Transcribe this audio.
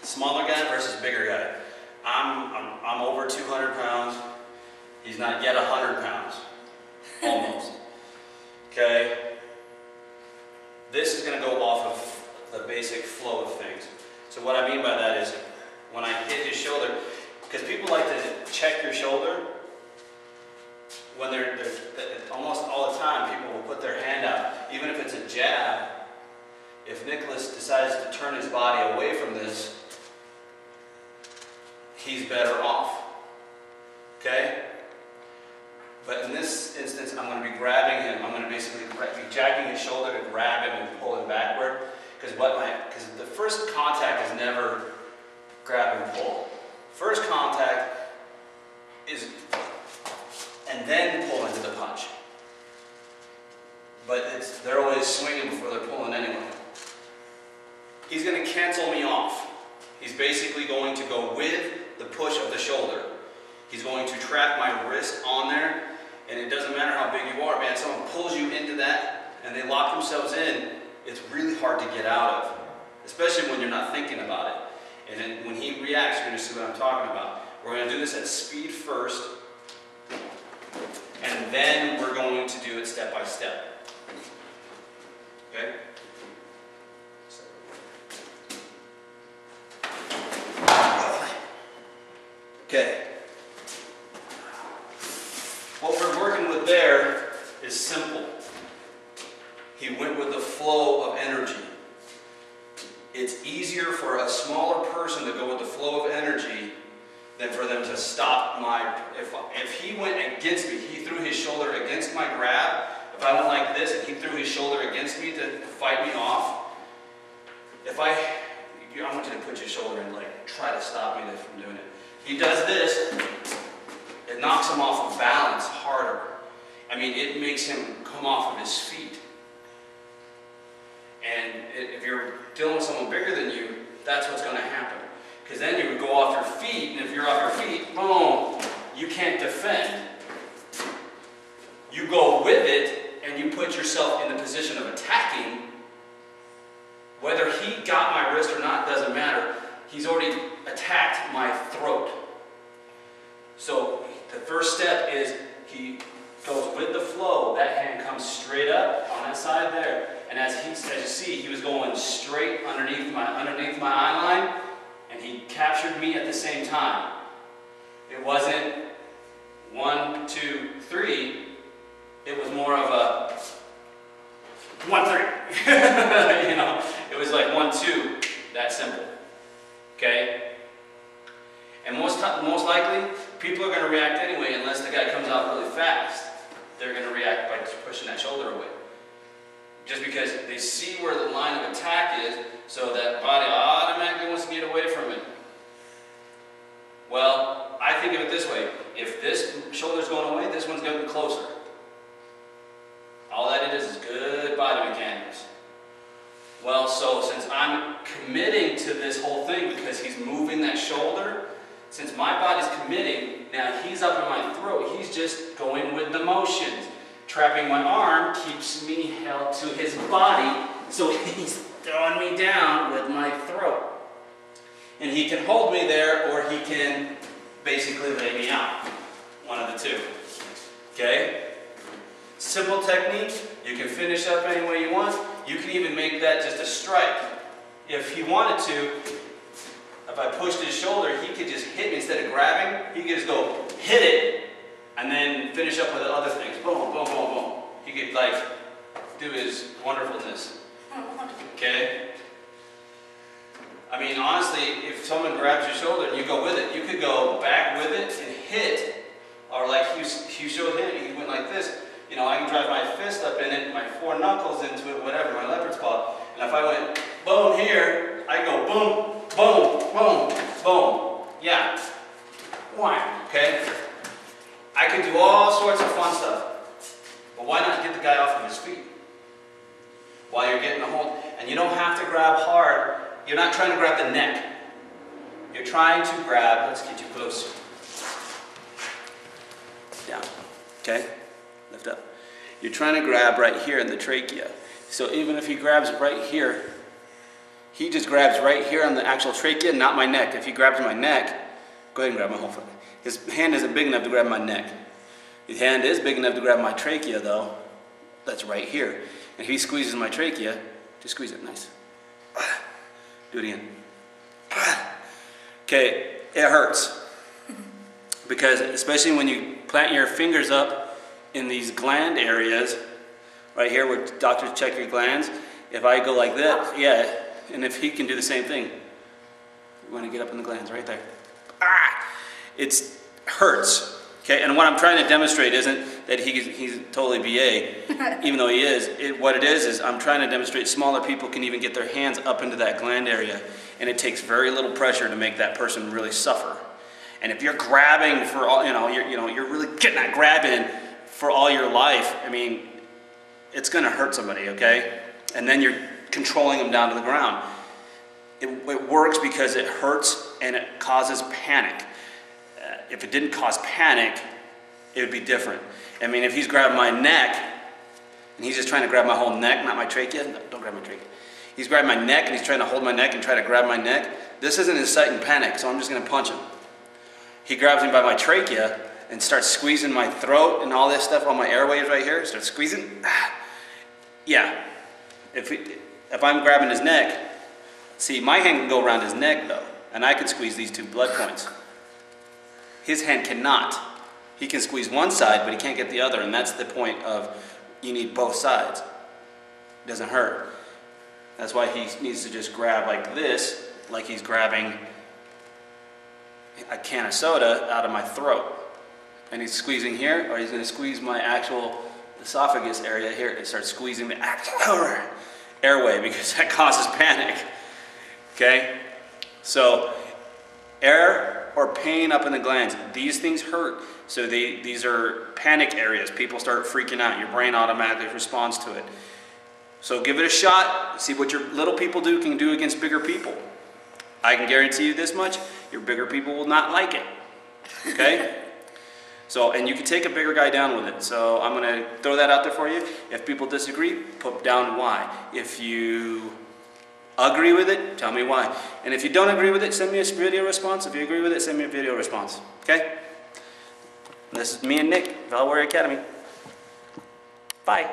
Smaller guy versus bigger guy. I'm over 200 pounds. He's not yet 100 pounds. Almost. Okay? This is going to go off of the basic flow of things. So what I mean by that is when I hit his shoulder, because people like to check your shoulder, when they're almost all the time, people will put their hand out. Even if it's a jab, if Nicholas decides to turn his body away from this, he's better off. Okay? But in this instance, I'm going to be grabbing him. I'm going to basically be jacking his shoulder to grab him and pull him backward. Because the first contact is never grab and pull. First contact is, and then pull into the punch. But they're always swinging before they're pulling anyway. He's going to cancel me off. He's basically going to go with the push of the shoulder. He's going to trap my wrist on there, and it doesn't matter how big you are, man. Someone pulls you into that, and they lock themselves in, it's really hard to get out of, especially when you're not thinking about it. And then when he reacts, you're going to see what I'm talking about. We're going to do this at speed first, and then we're going to do it step by step. Okay? Okay. What we're working with there is simple. He went with the flow of energy. It's easier for a smaller person to go with the flow of energy than for them to stop my... If he went against me, he threw his shoulder against my grab. If I went like this and he threw his shoulder against me to fight me off, I want you to put your shoulder in, like, try to stop me from doing it. He does this, it knocks him off of balance harder. I mean, it makes him come off of his feet. And if you're dealing with someone bigger than you, that's what's going to happen. Because then you would go off your feet, and if you're off your feet, boom, you can't defend. You go with it, and you put yourself in the position of attacking. Whether he got my wrist or not doesn't matter. He's already attacked my throat. So the first step is he goes with the flow. That hand comes straight up on that side there. And as you see, he was going straight underneath my eye line, and he captured me at the same time. It wasn't 1, 2, 3. It was more of a 1, 3. You know, it was like 1, 2. That simple. Okay? And most likely, people are going to react anyway unless the guy comes out really fast. They're going to react by pushing that shoulder away. Just because they see where the line of attack is, so that body automatically wants to get away from it. Well, I think of it this way. If this shoulder's going away, this one's going to be closer. All that it is good body mechanics. Well, so since I'm committing to this whole thing because he's moving that shoulder, since my body's committing, now he's up in my throat. He's just going with the motions. Trapping my arm keeps me held to his body, so he's throwing me down with my throat. And he can hold me there, or he can basically lay me out. One of the two. Okay? Simple technique. You can finish up any way you want. You can even make that just a strike. If he wanted to, if I pushed his shoulder, he could just hit me instead of grabbing. He could just go hit it and then finish up with the other things. Boom, boom, boom, boom. He could like do his wonderfulness. Okay? I mean, honestly, if someone grabs your shoulder and you go with it, you could go back with it and hit. Or like you showed him, he went like this. You know, I can drive my fist up in it, my 4 knuckles into it, whatever, my leopard's paw. And if I went boom here, I go boom, boom, boom, boom. Yeah. Why? Okay? I can do all sorts of fun stuff. But why not get the guy off of his feet? while you're getting a hold. And you don't have to grab hard. You're not trying to grab the neck. You're trying to grab, let's get you close. Down, okay? Lift up. You're trying to grab right here in the trachea. So even if he grabs right here, he just grabs right here on the actual trachea, not my neck. If he grabs my neck, go ahead and grab my whole foot. His hand isn't big enough to grab my neck. His hand is big enough to grab my trachea though. That's right here. And if he squeezes my trachea, just squeeze it nice. Do it again. Okay, it hurts. Because especially when you plant your fingers up in these gland areas, right here where doctors check your glands, if I go like this, yeah, and if he can do the same thing, you want to get up in the glands right there. It hurts. Okay, and what I'm trying to demonstrate isn't that he's totally BA, even though he is. What it is I'm trying to demonstrate smaller people can even get their hands up into that gland area, and it takes very little pressure to make that person really suffer. And if you're grabbing for all, you're really getting that grab in for all your life, I mean, it's going to hurt somebody, okay? And then you're controlling them down to the ground. It works because it hurts and it causes panic. If it didn't cause panic, it would be different. I mean, if he's grabbing my neck, and he's just trying to grab my whole neck, not my trachea, no, don't grab my trachea. He's grabbing my neck, and he's trying to hold my neck and try to grab my neck. This isn't inciting panic, so I'm just going to punch him. He grabs me by my trachea and starts squeezing my throat and all this stuff, all my airways right here, starts squeezing. Yeah, if I'm grabbing his neck, see, my hand can go around his neck, though, and I can squeeze these 2 blood points. His hand cannot. He can squeeze one side, but he can't get the other, and that's the point of you need both sides. It doesn't hurt. That's why he needs to just grab like this, like he's grabbing a can of soda out of my throat. And he's squeezing here, or he's going to squeeze my actual esophagus area here and start squeezing the actual airway, because that causes panic. Okay? So, air or pain up in the glands, these things hurt. So these are panic areas. People start freaking out. Your brain automatically responds to it. So give it a shot. See what your little people can do against bigger people. I can guarantee you this much, your bigger people will not like it. Okay? So, and you can take a bigger guy down with it. So I'm going to throw that out there for you. If people disagree, put down why. If you agree with it, tell me why. And if you don't agree with it, send me a video response. If you agree with it, send me a video response. Okay? This is me and Nick, Valor Academy. Bye.